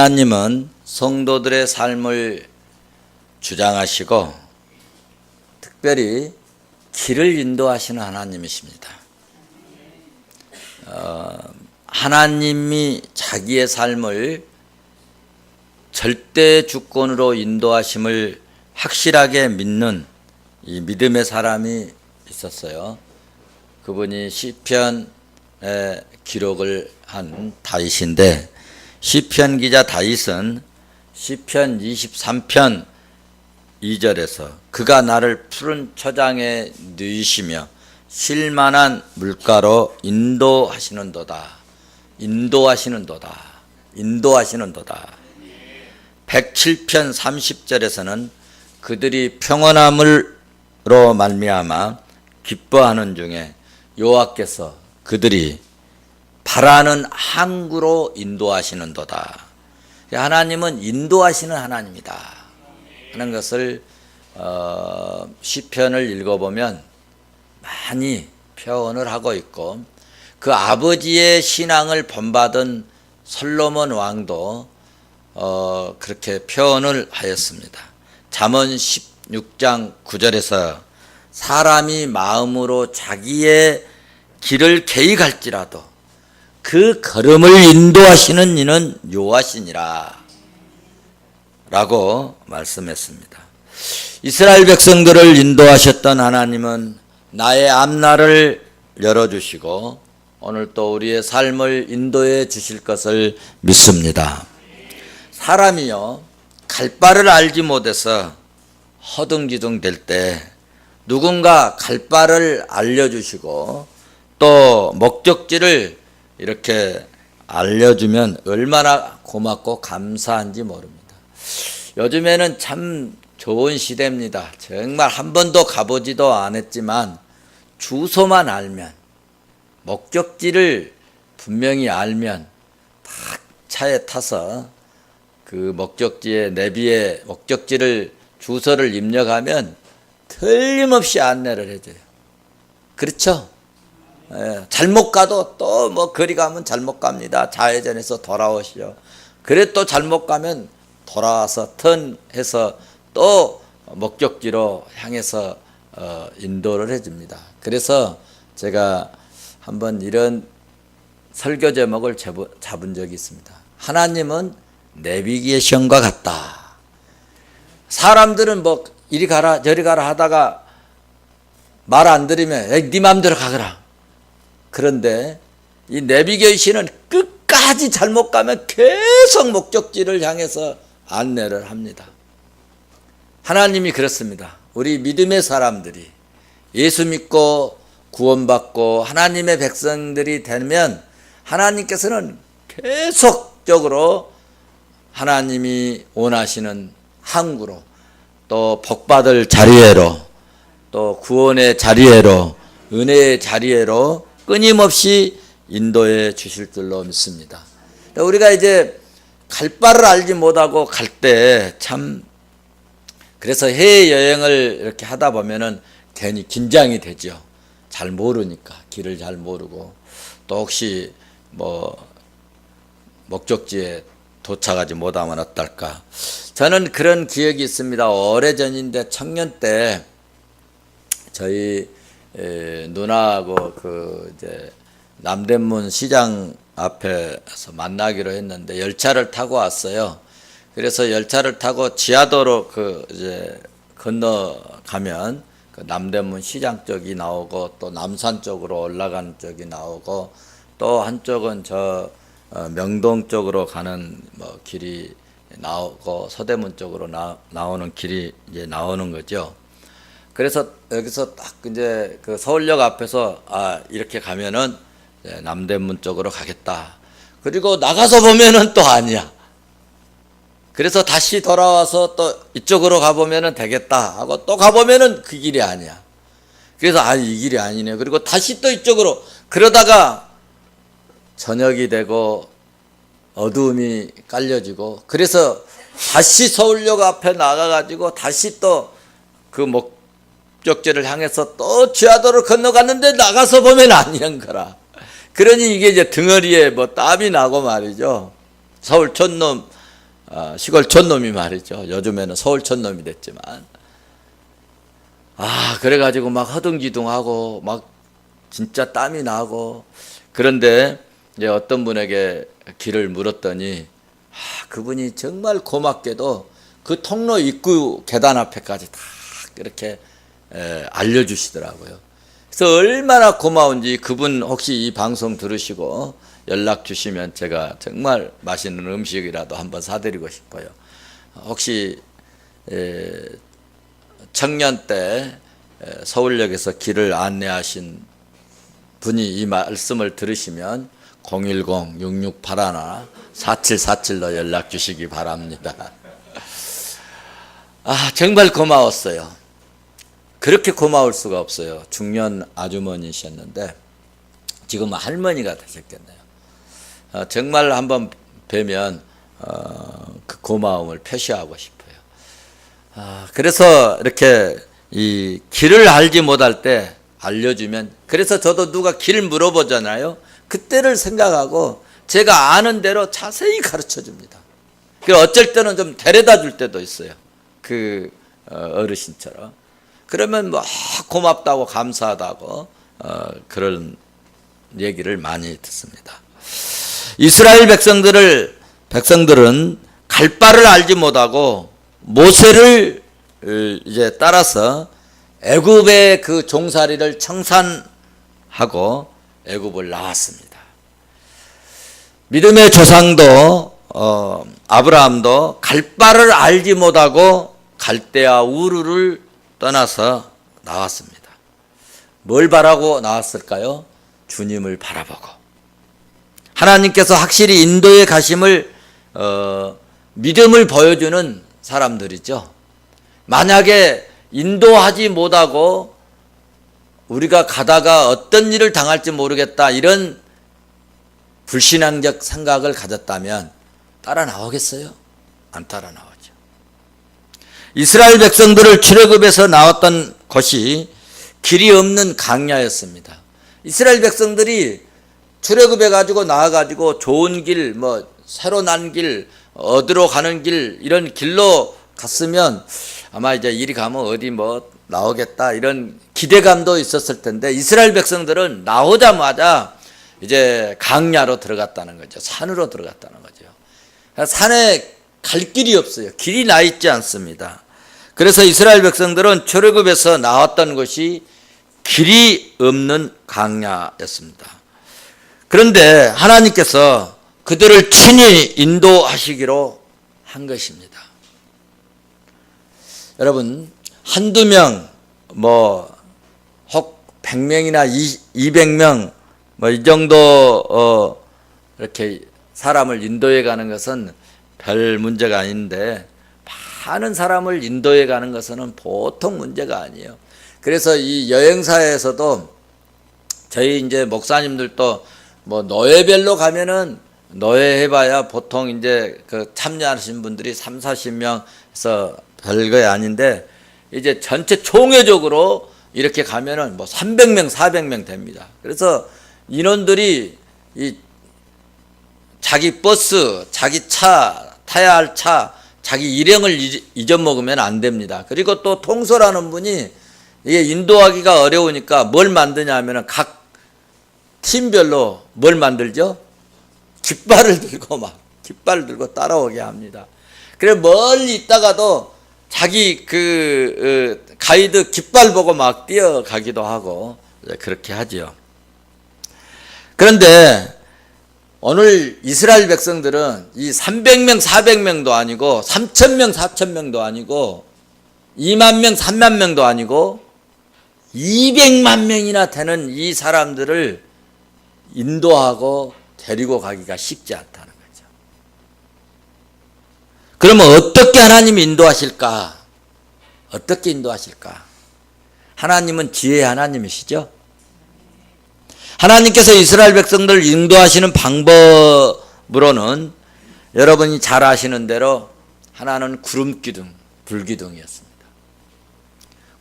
하나님은 성도들의 삶을 주장하시고 특별히 길을 인도하시는 하나님이십니다. 하나님이 자기의 삶을 절대 주권으로 인도하심을 확실하게 믿는 이 믿음의 사람이 있었어요. 그분이 시편에 기록을 한 다윗인데, 시편 기자 다윗은 시편 23편 2절에서 그가 나를 푸른 초장에 누이시며 쉴만한 물가로 인도하시는도다. 107편 30절에서는 그들이 평온함으로 말미암아 기뻐하는 중에 여호와께서 그들이 바라는 항구로 인도하시는도다. 하나님은 인도하시는 하나님이다 하는 것을 시편을 읽어보면 많이 표현을 하고 있고, 그 아버지의 신앙을 본받은 솔로몬 왕도 그렇게 표현을 하였습니다. 잠언 16장 9절에서 사람이 마음으로 자기의 길을 계획할지라도 그 걸음을 인도하시는 이는 여호와시니라 라고 말씀했습니다. 이스라엘 백성들을 인도하셨던 하나님은 나의 앞날을 열어주시고 오늘 또 우리의 삶을 인도해 주실 것을 믿습니다. 사람이요, 갈 바를 알지 못해서 허둥지둥 될 때 누군가 갈 바를 알려주시고 또 목적지를 이렇게 알려주면 얼마나 고맙고 감사한지 모릅니다. 요즘에는 참 좋은 시대입니다. 정말 한 번도 가보지도 않았지만 주소만 알면, 목적지를 분명히 알면 딱 차에 타서 그 목적지에 내비에 목적지를 주소를 입력하면 틀림없이 안내를 해줘요. 그렇죠? 잘못 가도 또 뭐 거리 가면 잘못 갑니다. 좌회전해서 돌아오시오. 그래 또 잘못 가면 돌아와서 턴해서 또 목적지로 향해서 인도를 해줍니다. 그래서 제가 한번 이런 설교 제목을 잡은 적이 있습니다. 하나님은 내비게이션과 같다. 사람들은 뭐 이리 가라 저리 가라 하다가 말 안 들으면 네 맘대로 가거라. 그런데 이 내비게이션은 끝까지 잘못 가면 계속 목적지를 향해서 안내를 합니다. 하나님이 그렇습니다. 우리 믿음의 사람들이 예수 믿고 구원받고 하나님의 백성들이 되면 하나님께서는 계속적으로 하나님이 원하시는 항구로, 또 복받을 자리에로, 또 구원의 자리에로, 은혜의 자리에로 끊임없이 인도해 주실 줄로 믿습니다. 우리가 이제 갈 바를 알지 못하고 갈 때 참, 그래서 해외여행을 이렇게 하다 보면은 괜히 긴장이 되죠. 잘 모르니까, 길을 잘 모르고, 또 혹시 뭐 목적지에 도착하지 못하면 어떨까. 저는 그런 기억이 있습니다. 오래전인데 청년 때 저희 누나하고 그 이제 남대문 시장 앞에서 만나기로 했는데 열차를 타고 왔어요. 그래서 열차를 타고 지하도로 그 이제 건너가면 그 남대문 시장 쪽이 나오고 또 남산 쪽으로 올라가는 쪽이 나오고 또 한쪽은 저 명동 쪽으로 가는 뭐 길이 나오고 서대문 쪽으로 나오는 길이 이제 나오는 거죠. 그래서 여기서 딱 이제 그 서울역 앞에서 이렇게 가면은 남대문 쪽으로 가겠다. 그리고 나가서 보면은 또 아니야. 그래서 다시 돌아와서 또 이쪽으로 가보면은 되겠다 하고 또 가보면은 그 길이 아니야. 그래서 이 길이 아니네. 그리고 다시 또 이쪽으로, 그러다가 저녁이 되고 어두움이 깔려지고, 그래서 다시 서울역 앞에 나가가지고 다시 또 그 목적지를 향해서 또 지하도를 건너갔는데 나가서 보면 아니란 거라. 그러니 이게 이제 등허리에 뭐 땀이 나고 말이죠. 서울 촌놈 시골 촌놈이 말이죠. 요즘에는 서울 촌놈이 됐지만. 그래가지고 막 허둥지둥하고 막 진짜 땀이 나고. 그런데 이제 어떤 분에게 길을 물었더니 그분이 정말 고맙게도 그 통로 입구 계단 앞에까지 다 이렇게 알려주시더라고요. 그래서 얼마나 고마운지 그분 혹시 이 방송 들으시고 연락 주시면 제가 정말 맛있는 음식이라도 한번 사드리고 싶어요. 혹시 청년 때 서울역에서 길을 안내하신 분이 이 말씀을 들으시면 010-6681-4747로 연락 주시기 바랍니다. 정말 고마웠어요. 그렇게 고마울 수가 없어요. 중년 아주머니셨는데 지금은 할머니가 되셨겠네요. 정말 한번 뵈면 그 고마움을 표시하고 싶어요. 그래서 이렇게 이 길을 알지 못할 때 알려주면, 그래서 저도 누가 길 물어보잖아요. 그때를 생각하고 제가 아는 대로 자세히 가르쳐 줍니다. 어쩔 때는 좀 데려다 줄 때도 있어요. 그 어르신처럼. 그러면 뭐 고맙다고 감사하다고 그런 얘기를 많이 듣습니다. 이스라엘 백성들은 갈 바를 알지 못하고 모세를 이제 따라서 애굽의 그 종살이를 청산하고 애굽을 나왔습니다. 믿음의 조상도 아브라함도 갈 바를 알지 못하고 갈대아 우르를 떠나서 나왔습니다. 뭘 바라고 나왔을까요? 주님을 바라보고 하나님께서 확실히 인도에 가심을 믿음을 보여주는 사람들이죠. 만약에 인도하지 못하고 우리가 가다가 어떤 일을 당할지 모르겠다 이런 불신앙적 생각을 가졌다면 따라 나오겠어요? 안 따라 나오죠. 이스라엘 백성들을 출애굽에서 나왔던 곳이 길이 없는 강야였습니다. 이스라엘 백성들이 출애굽해 가지고 나와 가지고 좋은 길, 뭐 새로 난 길, 어디로 가는 길 이런 길로 갔으면 아마 이제 이리 가면 어디 뭐 나오겠다 이런 기대감도 있었을 텐데 이스라엘 백성들은 나오자마자 이제 강야로 들어갔다는 거죠. 산으로 들어갔다는 거죠. 산에 갈 길이 없어요. 길이 나 있지 않습니다. 그래서 이스라엘 백성들은 출애굽에서 나왔던 것이 길이 없는 강야였습니다. 그런데 하나님께서 그들을 친히 인도하시기로 한 것입니다. 여러분, 한두 명, 혹 100명이나 200명, 이 정도, 이렇게 사람을 인도해 가는 것은 별 문제가 아닌데, 많은 사람을 인도해 가는 것은 보통 문제가 아니에요. 그래서 이 여행사에서도 저희 이제 목사님들도 노예별로 가면은 노예해봐야 보통 이제 그 참여하신 분들이 30-40명에서 별거 아닌데 이제 전체 총회적으로 이렇게 가면은 300명, 400명 됩니다. 그래서 인원들이 이 자기 버스, 자기 차, 타야 할 차, 자기 일행을 잊어먹으면 안 됩니다. 그리고 또 통솔하는 분이 이게 인도하기가 어려우니까 뭘 만드냐 하면은 각 팀별로 뭘 만들죠? 깃발을 들고 따라오게 합니다. 그래 멀리 있다가도 자기 가이드 깃발 보고 막 뛰어가기도 하고 그렇게 하지요. 그런데 오늘 이스라엘 백성들은 이 300명, 400명도 아니고 3,000명, 4,000명도 아니고 2만 명, 3만 명도 아니고 200만 명이나 되는 이 사람들을 인도하고 데리고 가기가 쉽지 않다는 거죠. 그러면 어떻게 하나님이 인도하실까? 어떻게 인도하실까? 하나님은 지혜의 하나님이시죠? 하나님께서 이스라엘 백성들을 인도하시는 방법으로는 여러분이 잘 아시는 대로 하나는 구름기둥, 불기둥이었습니다.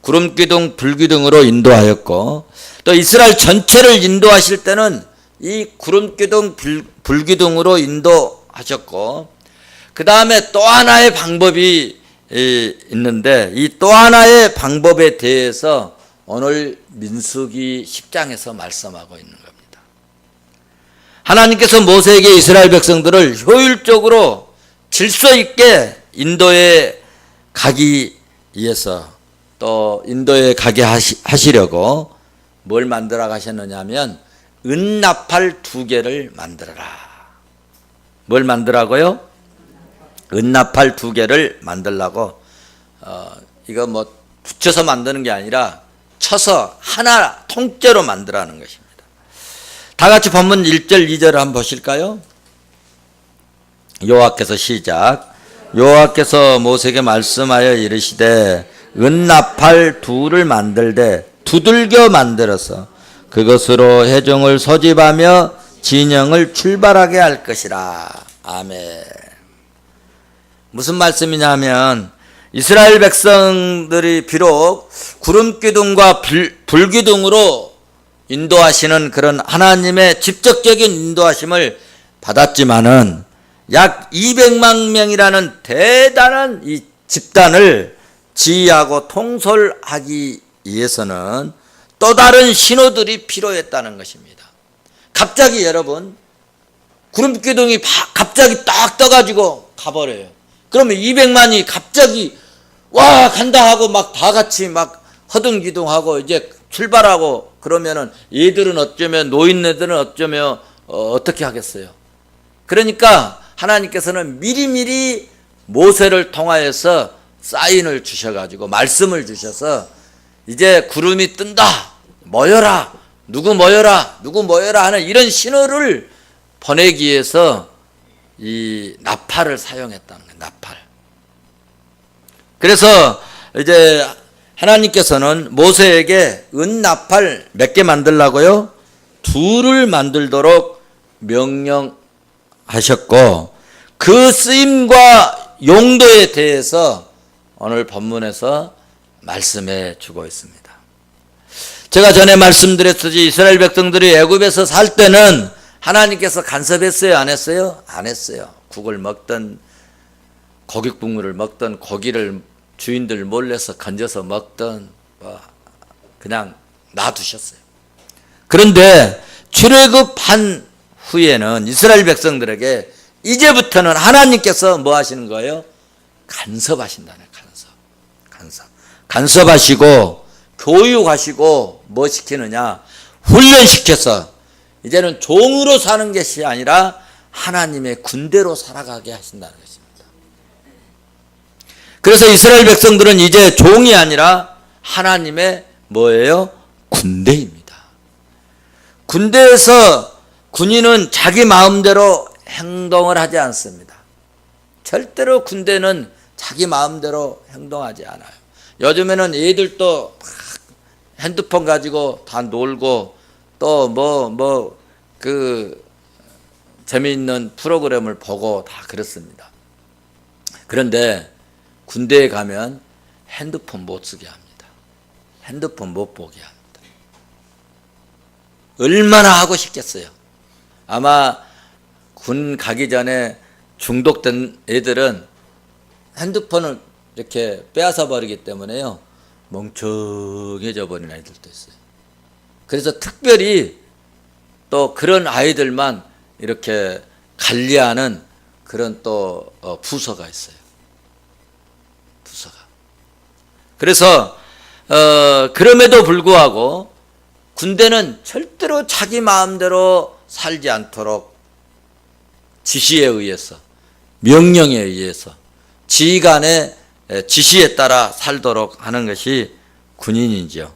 구름기둥, 불기둥으로 인도하였고 또 이스라엘 전체를 인도하실 때는 이 구름기둥, 불기둥으로 인도하셨고 그 다음에 또 하나의 방법이 있는데 이 또 하나의 방법에 대해서 오늘 민수기 10장에서 말씀하고 있는 겁니다. 하나님께서 모세에게 이스라엘 백성들을 효율적으로 질서 있게 인도에 가기 위해서 또 인도에 가게 하시려고 뭘 만들어 가셨느냐면 은나팔 2개를 만들어라. 뭘 만들라고요? 은나팔 2개를 만들라고. 이거 뭐 붙여서 만드는 게 아니라 쳐서 하나 통째로 만들라는 것입니다. 다 같이 본문 1절 2절을 한번 보실까요? 여호와께서 시작. 여호와께서 모세에게 말씀하여 이르시되 은나팔 2를 만들되 두들겨 만들어서 그것으로 회중을 소집하며 진영을 출발하게 할 것이라. 아멘. 무슨 말씀이냐면 이스라엘 백성들이 비록 구름기둥과 불기둥으로 인도하시는 그런 하나님의 직접적인 인도하심을 받았지만은 약 200만 명이라는 대단한 이 집단을 지휘하고 통솔하기 위해서는 또 다른 신호들이 필요했다는 것입니다. 갑자기 여러분 구름기둥이 갑자기 딱 떠가지고 가버려요. 그러면 200만이 갑자기 와 간다 하고 막 다 같이 막 허둥기둥하고 이제 출발하고 그러면은 얘들은 어쩌면 노인네들은 어쩌면 어떻게 하겠어요. 그러니까 하나님께서는 미리미리 모세를 통하여서 사인을 주셔가지고 말씀을 주셔서 이제 구름이 뜬다 모여라 누구 모여라 누구 모여라 하는 이런 신호를 보내기 위해서 이 나팔을 사용했다는 거예요. 나팔. 그래서 이제 하나님께서는 모세에게 은나팔 몇 개 만들라고요? 2를 만들도록 명령하셨고 그 쓰임과 용도에 대해서 오늘 본문에서 말씀해 주고 있습니다. 제가 전에 말씀드렸듯이 이스라엘 백성들이 애굽에서 살 때는 하나님께서 간섭했어요? 안 했어요? 안 했어요. 국을 먹던 고깃국물을 먹던 고기를 주인들 몰래서 건져서 먹던 그냥 놔두셨어요. 그런데 출애굽한 후에는 이스라엘 백성들에게 이제부터는 하나님께서 뭐 하시는 거예요? 간섭하신다는 거예요. 간섭하시고 교육하시고 뭐 시키느냐? 훈련시켜서 이제는 종으로 사는 것이 아니라 하나님의 군대로 살아가게 하신다는 것입니다. 그래서 이스라엘 백성들은 이제 종이 아니라 하나님의 뭐예요? 군대입니다. 군대에서 군인은 자기 마음대로 행동을 하지 않습니다. 절대로 군대는 자기 마음대로 행동하지 않아요. 요즘에는 애들도 핸드폰 가지고 다 놀고 또 그 재미있는 프로그램을 보고 다 그렇습니다. 그런데 군대에 가면 핸드폰 못 쓰게 합니다. 핸드폰 못 보게 합니다. 얼마나 하고 싶겠어요. 아마 군 가기 전에 중독된 애들은 핸드폰을 이렇게 빼앗아 버리기 때문에요. 멍청해져 버린 아이들도 있어요. 그래서 특별히 또 그런 아이들만 이렇게 관리하는 그런 또 부서가 있어요. 부서가. 그래서 그럼에도 불구하고 군대는 절대로 자기 마음대로 살지 않도록 지시에 의해서 명령에 의해서 지휘관의 지시에 따라 살도록 하는 것이 군인이죠.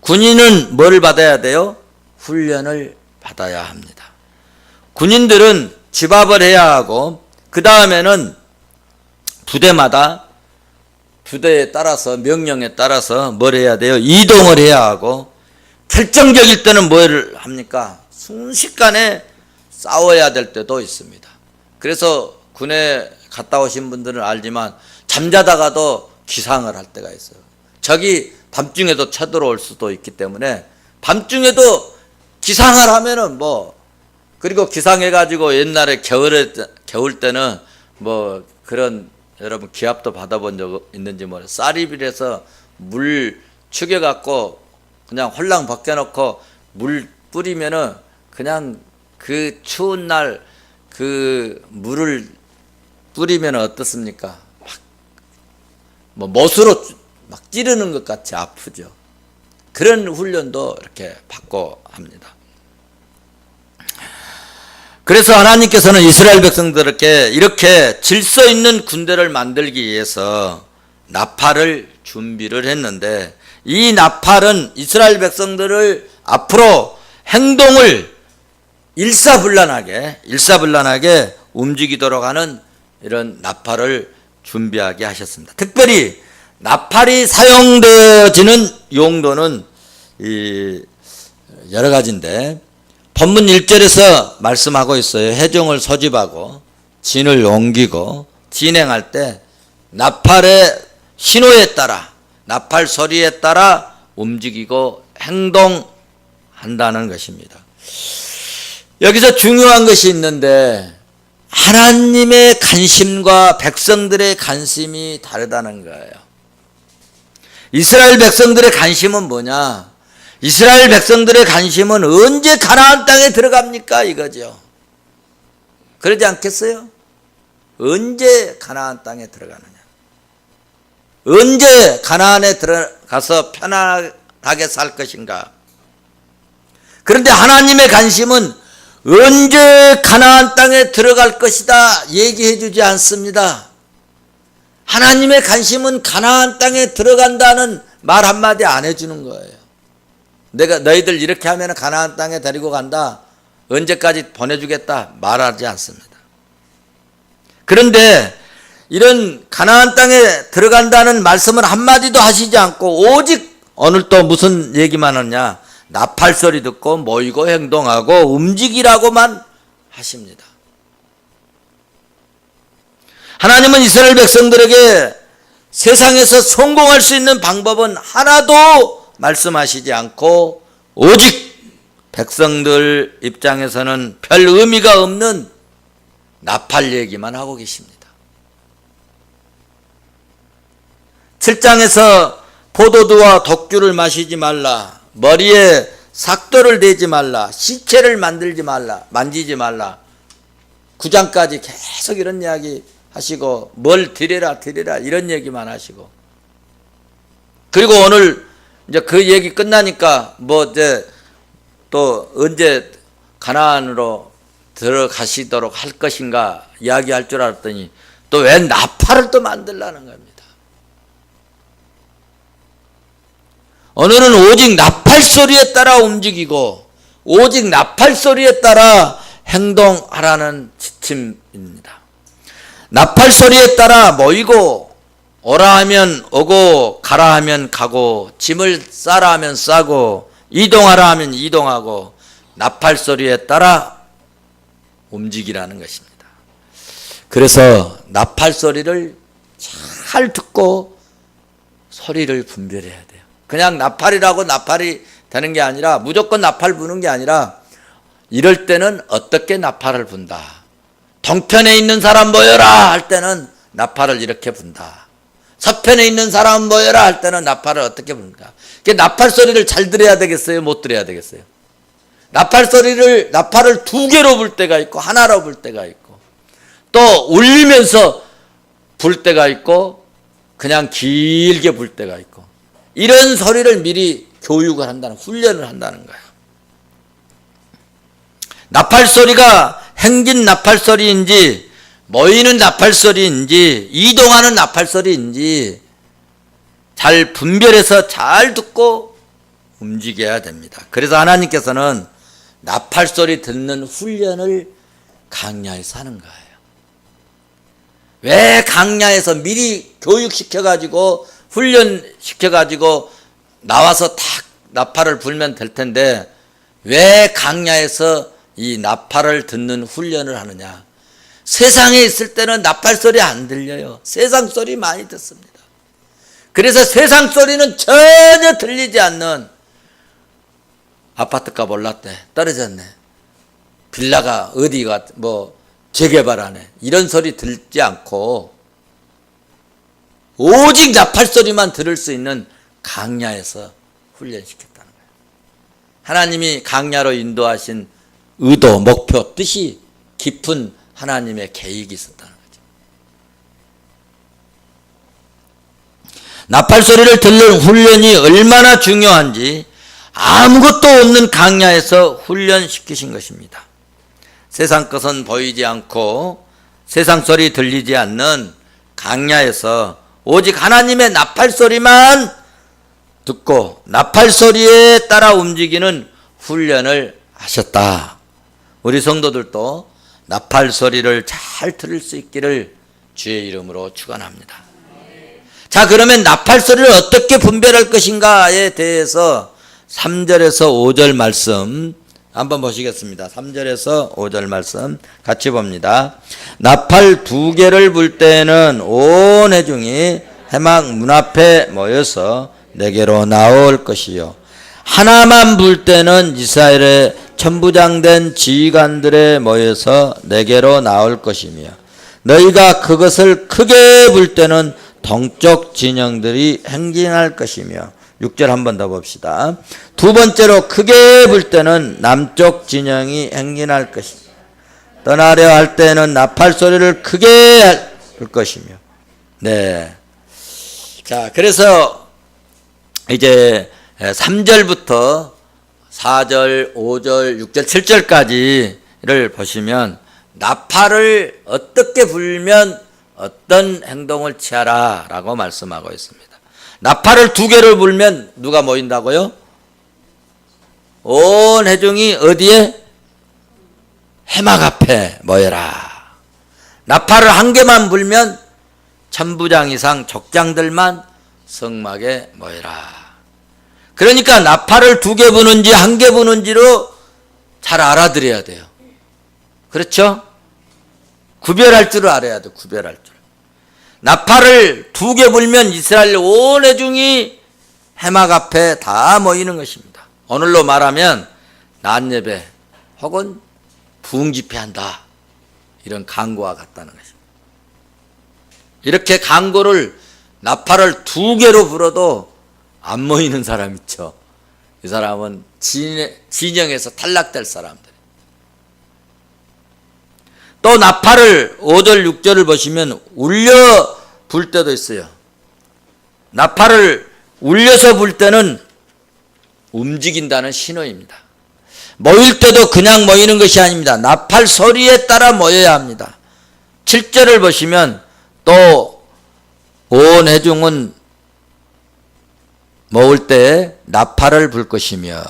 군인은 뭘 받아야 돼요? 훈련을 받아야 합니다. 군인들은 집합을 해야 하고 그 다음에는 부대에 따라서 명령에 따라서 뭘 해야 돼요? 이동을 해야 하고 결정적일 때는 뭘 합니까? 순식간에 싸워야 될 때도 있습니다. 그래서 군에 갔다 오신 분들은 알지만 잠자다가도 기상을 할 때가 있어요. 적이 밤중에도 쳐들어올 수도 있기 때문에 밤중에도 기상을 하면은 그리고 기상해가지고 옛날에 겨울 때는 그런 여러분 기합도 받아본 적 있는지 모르겠어요. 쌀이빌에서 물 축여갖고 그냥 홀랑 벗겨놓고 물 뿌리면은 그냥 그 추운 날 그 물을 뿌리면 어떻습니까? 뭐 못으로 막 찌르는 것 같이 아프죠. 그런 훈련도 이렇게 받고 합니다. 그래서 하나님께서는 이스라엘 백성들에게 이렇게 질서 있는 군대를 만들기 위해서 나팔을 준비를 했는데, 이 나팔은 이스라엘 백성들을 앞으로 행동을 일사불란하게 움직이도록 하는 이런 나팔을 준비하게 하셨습니다. 특별히 나팔이 사용되어지는 용도는 여러 가지인데, 본문 1절에서 말씀하고 있어요. 회중을 소집하고 진을 옮기고 진행할 때 나팔의 신호에 따라, 나팔 소리에 따라 움직이고 행동한다는 것입니다. 여기서 중요한 것이 있는데, 하나님의 관심과 백성들의 관심이 다르다는 거예요. 이스라엘 백성들의 관심은 뭐냐? 이스라엘 백성들의 관심은 언제 가나안 땅에 들어갑니까? 이거죠. 그러지 않겠어요? 언제 가나안 땅에 들어가느냐? 언제 가나안에 들어가서 편안하게 살 것인가? 그런데 하나님의 관심은 언제 가나안 땅에 들어갈 것이다 얘기해 주지 않습니다. 하나님의 관심은 가나안 땅에 들어간다는 말 한마디 안 해주는 거예요. 내가 너희들 이렇게 하면 가나안 땅에 데리고 간다, 언제까지 보내주겠다 말하지 않습니다. 그런데 이런 가나안 땅에 들어간다는 말씀은 한마디도 하시지 않고 오직 오늘 또 무슨 얘기만 하냐? 나팔 소리 듣고 모이고 행동하고 움직이라고만 하십니다. 하나님은 이스라엘 백성들에게 세상에서 성공할 수 있는 방법은 하나도 말씀하시지 않고 오직 백성들 입장에서는 별 의미가 없는 나팔 얘기만 하고 계십니다. 7장에서 포도주와 독주를 마시지 말라, 머리에 삭도를 대지 말라, 시체를 만지지 말라. 9장까지 계속 이런 이야기 하시고, 뭘 드려라 이런 얘기만 하시고, 그리고 오늘 이제 그 얘기 끝나니까 뭐 이제 또 언제 가나안으로 들어가시도록 할 것인가 이야기할 줄 알았더니 또 왜 나팔을 또 만들라는 겁니다. 오늘은 오직 나팔 소리에 따라 움직이고 오직 나팔 소리에 따라 행동하라는 지침입니다. 나팔 소리에 따라 모이고 오라 하면 오고 가라 하면 가고 짐을 싸라 하면 싸고 이동하라 하면 이동하고 나팔 소리에 따라 움직이라는 것입니다. 그래서 나팔 소리를 잘 듣고 소리를 분별해야 돼요. 그냥 나팔이라고 나팔이 되는 게 아니라, 무조건 나팔 부는 게 아니라, 이럴 때는 어떻게 나팔을 분다. 동편에 있는 사람 모여라 할 때는 나팔을 이렇게 분다. 서편에 있는 사람 모여라 할 때는 나팔을 어떻게 분다. 나팔 소리를 잘 들어야 되겠어요? 못 들어야 되겠어요? 나팔을 두 개로 불 때가 있고 하나로 불 때가 있고, 또 울리면서 불 때가 있고 그냥 길게 불 때가 있고, 이런 소리를 미리 교육을 한다는, 훈련을 한다는 거예요. 나팔 소리가 행진 나팔 소리인지 모이는 나팔 소리인지 이동하는 나팔 소리인지 잘 분별해서 잘 듣고 움직여야 됩니다. 그래서 하나님께서는 나팔 소리 듣는 훈련을 강야에서 하는 거예요. 왜 강야에서 미리 교육시켜가지고 훈련시켜가지고 나와서 탁 나팔을 불면 될 텐데 왜 강야에서 이 나팔을 듣는 훈련을 하느냐? 세상에 있을 때는 나팔 소리 안 들려요. 세상 소리 많이 듣습니다. 그래서 세상 소리는 전혀 들리지 않는, 아파트값 올랐대, 떨어졌네, 빌라가 어디가 뭐 재개발하네, 이런 소리 듣지 않고 오직 나팔 소리만 들을 수 있는 강야에서 훈련시켰다는 거예요. 하나님이 강야로 인도하신 의도, 목표, 뜻이 깊은 하나님의 계획이 있었다는 거죠. 나팔 소리를 듣는 훈련이 얼마나 중요한지 아무것도 없는 강야에서 훈련시키신 것입니다. 세상 것은 보이지 않고 세상 소리 들리지 않는 강야에서 오직 하나님의 나팔 소리만 듣고 나팔 소리에 따라 움직이는 훈련을 하셨다. 우리 성도들도 나팔 소리를 잘 들을 수 있기를 주의 이름으로 축원합니다. 자, 그러면 나팔 소리를 어떻게 분별할 것인가에 대해서 3절에서 5절 말씀 한번 보시겠습니다. 3절에서 5절 말씀 같이 봅니다. 나팔 2개를 불 때는 온 회중이 회막 문 앞에 모여서 내게로 나올 것이요, 하나만 불 때는 이스라엘의 천부장된 지휘관들에 모여서 내게로 나올 것이며, 너희가 그것을 크게 불 때는 동쪽 진영들이 행진할 것이며. 6절 한 번 더 봅시다. 두 번째로 크게 불 때는 남쪽 진영이 행진할 것이며, 떠나려 할 때는 나팔 소리를 크게 불 것이며. 네. 자, 그래서 이제 3절부터 4절, 5절, 6절, 7절까지를 보시면 나팔을 어떻게 불면 어떤 행동을 취하라 라고 말씀하고 있습니다. 나팔을 2개를 불면 누가 모인다고요? 온 회중이 어디에? 회막 앞에 모여라. 나팔을 1개만 불면 천부장 이상 족장들만 성막에 모여라. 그러니까 나팔을 2개 부는지 1개 부는지로 잘 알아들어야 돼요. 그렇죠? 구별할 줄 알아야 돼요. 구별할 줄. 나팔을 2개 불면 이스라엘 온 회중이 회막 앞에 다 모이는 것입니다. 오늘로 말하면 낮예배 혹은 부흥집회한다, 이런 강구와 같다는 것입니다. 이렇게 강구를 나팔을 2개로 불어도 안 모이는 사람 있죠. 이 사람은 진영에서 탈락될 사람들. 또 나팔을 5절 6절을 보시면 울려 불 때도 있어요. 나팔을 울려서 불 때는 움직인다는 신호입니다. 모일 때도 그냥 모이는 것이 아닙니다. 나팔 소리에 따라 모여야 합니다. 7절을 보시면 또 온 회중은 모을 때 나팔을 불 것이며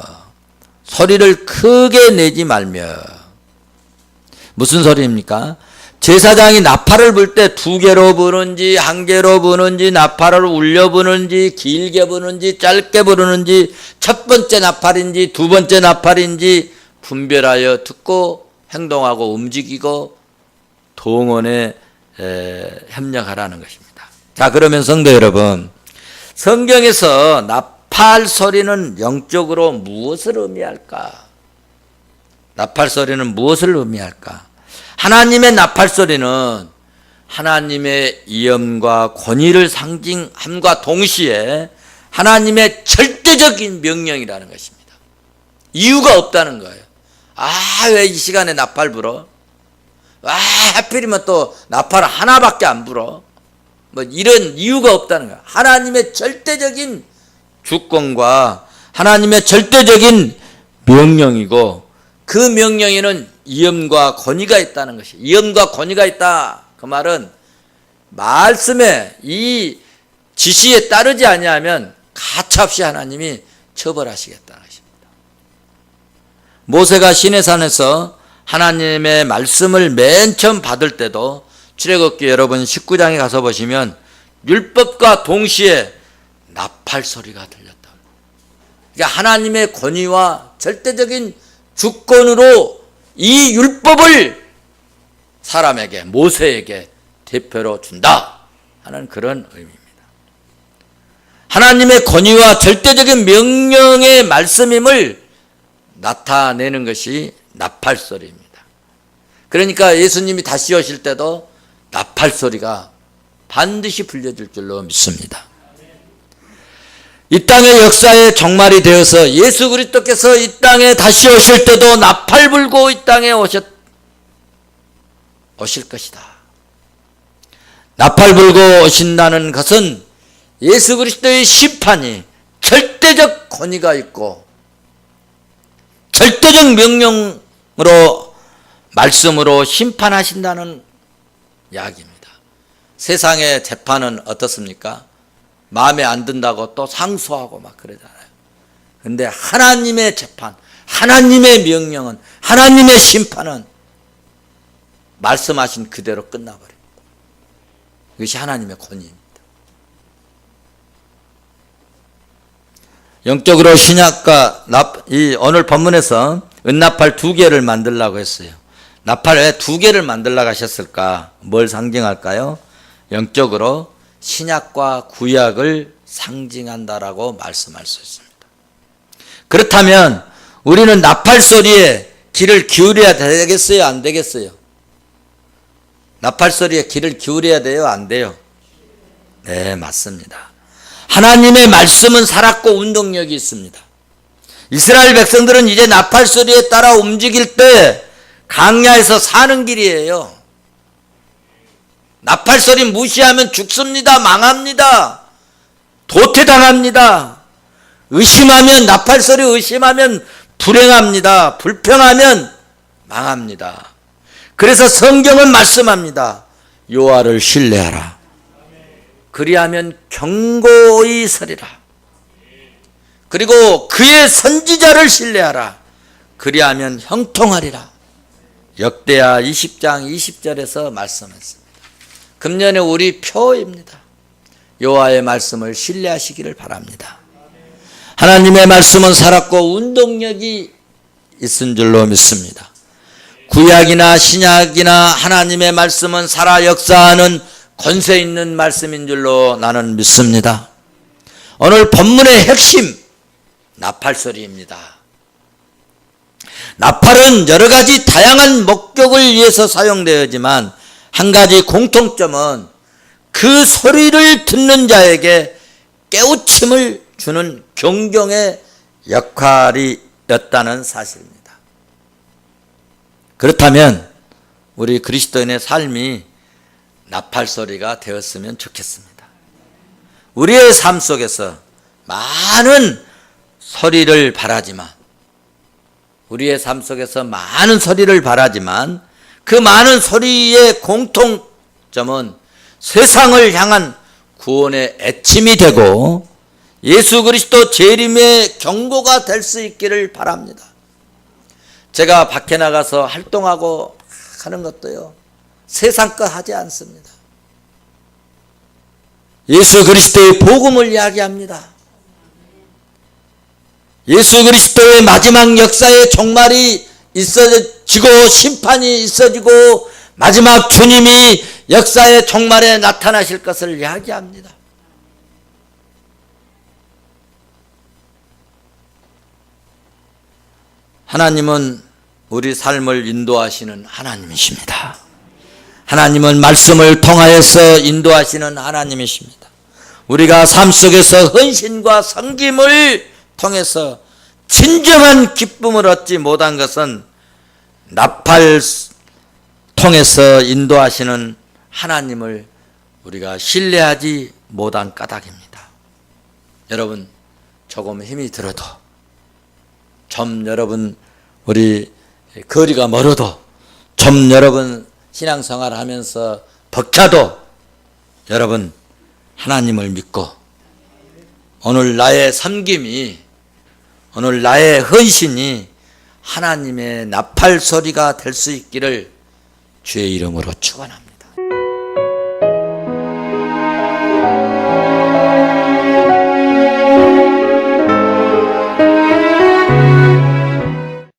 소리를 크게 내지 말며. 무슨 소리입니까? 제사장이 나팔을 불 때 2개로 부는지 1개로 부는지, 나팔을 울려 부는지 길게 부는지 짧게 부르는지, 첫 번째 나팔인지 두 번째 나팔인지 분별하여 듣고 행동하고 움직이고 동원에 협력하라는 것입니다. 자, 그러면 성도 여러분, 성경에서 나팔 소리는 영적으로 무엇을 의미할까? 나팔 소리는 무엇을 의미할까? 하나님의 나팔 소리는 하나님의 위엄과 권위를 상징함과 동시에 하나님의 절대적인 명령이라는 것입니다. 이유가 없다는 거예요. 왜 이 시간에 나팔 불어? 하필이면 또 나팔 하나밖에 안 불어? 뭐 이런 이유가 없다는 거예요. 하나님의 절대적인 주권과 하나님의 절대적인 명령이고, 그 명령에는 위엄과 권위가 있다는 것이. 위엄과 권위가 있다, 그 말은 말씀에 이 지시에 따르지 아니하면 가차없이 하나님이 처벌하시겠다는 것입니다. 모세가 시내산에서 하나님의 말씀을 맨 처음 받을 때도 출애굽기 여러분 19장에 가서 보시면 율법과 동시에 나팔 소리가 들렸다. 그러니까 하나님의 권위와 절대적인 주권으로 이 율법을 사람에게, 모세에게 대표로 준다 하는 그런 의미입니다. 하나님의 권위와 절대적인 명령의 말씀임을 나타내는 것이 나팔 소리입니다. 그러니까 예수님이 다시 오실 때도 나팔 소리가 반드시 불려질 줄로 믿습니다. 이 땅의 역사의 종말이 되어서 예수 그리스도께서 이 땅에 다시 오실 때도 나팔 불고 이 땅에 오실 것이다. 나팔 불고 오신다는 것은 예수 그리스도의 심판이 절대적 권위가 있고 절대적 명령으로 말씀으로 심판하신다는 이야기입니다. 세상의 재판은 어떻습니까? 마음에 안 든다고 또 상소하고 막 그러잖아요. 그런데 하나님의 재판, 하나님의 명령은, 하나님의 심판은 말씀하신 그대로 끝나버립니다. 이것이 하나님의 권위입니다. 영적으로 신약과 오늘 본문에서 은나팔 2개를 만들라고 했어요. 나팔 왜 2개를 만들라고 하셨을까? 뭘 상징할까요? 영적으로 신약과 구약을 상징한다라고 말씀할 수 있습니다. 그렇다면 우리는 나팔 소리에 귀를 기울여야 되겠어요? 안 되겠어요? 나팔 소리에 귀를 기울여야 돼요? 안 돼요? 네, 맞습니다. 하나님의 말씀은 살았고 운동력이 있습니다. 이스라엘 백성들은 이제 나팔 소리에 따라 움직일 때 강야에서 사는 길이에요. 나팔 소리 무시하면 죽습니다. 망합니다. 도태당합니다. 의심하면, 나팔 소리 의심하면 불행합니다. 불평하면 망합니다. 그래서 성경은 말씀합니다. 여호와를 신뢰하라. 그리하면 견고히 서리라. 그리고 그의 선지자를 신뢰하라. 그리하면 형통하리라. 역대하 20장 20절에서 말씀했습니다. 금년에 우리 표입니다. 여호와의 말씀을 신뢰하시기를 바랍니다. 하나님의 말씀은 살았고 운동력이 있은 줄로 믿습니다. 구약이나 신약이나 하나님의 말씀은 살아 역사하는 권세 있는 말씀인 줄로 나는 믿습니다. 오늘 본문의 핵심 나팔 소리입니다. 나팔은 여러 가지 다양한 목적을 위해서 사용되었지만 한 가지 공통점은 그 소리를 듣는 자에게 깨우침을 주는 경종의 역할이었다는 사실입니다. 그렇다면 우리 그리스도인의 삶이 나팔 소리가 되었으면 좋겠습니다. 우리의 삶 속에서 많은 소리를 바라지만 우리의 삶 속에서 많은 소리를 바라지만 그 많은 소리의 공통점은 세상을 향한 구원의 애침이 되고 예수 그리스도 재림의 경고가 될 수 있기를 바랍니다. 제가 밖에 나가서 활동하고 하는 것도요, 세상 것 하지 않습니다. 예수 그리스도의 복음을 이야기합니다. 예수 그리스도의 마지막 역사의 종말이 있어지고 심판이 있어지고 마지막 주님이 역사의 종말에 나타나실 것을 이야기합니다. 하나님은 우리 삶을 인도하시는 하나님이십니다. 하나님은 말씀을 통하여서 인도하시는 하나님이십니다. 우리가 삶 속에서 헌신과 섬김을 통해서 진정한 기쁨을 얻지 못한 것은 나팔 통해서 인도하시는 하나님을 우리가 신뢰하지 못한 까닭입니다. 여러분, 조금 힘이 들어도, 좀 여러분 우리 거리가 멀어도, 좀 여러분 신앙생활 하면서 벅차도 여러분 하나님을 믿고 오늘 나의 섬김이, 오늘 나의 헌신이 하나님의 나팔 소리가 될 수 있기를 주의 이름으로 축원합니다.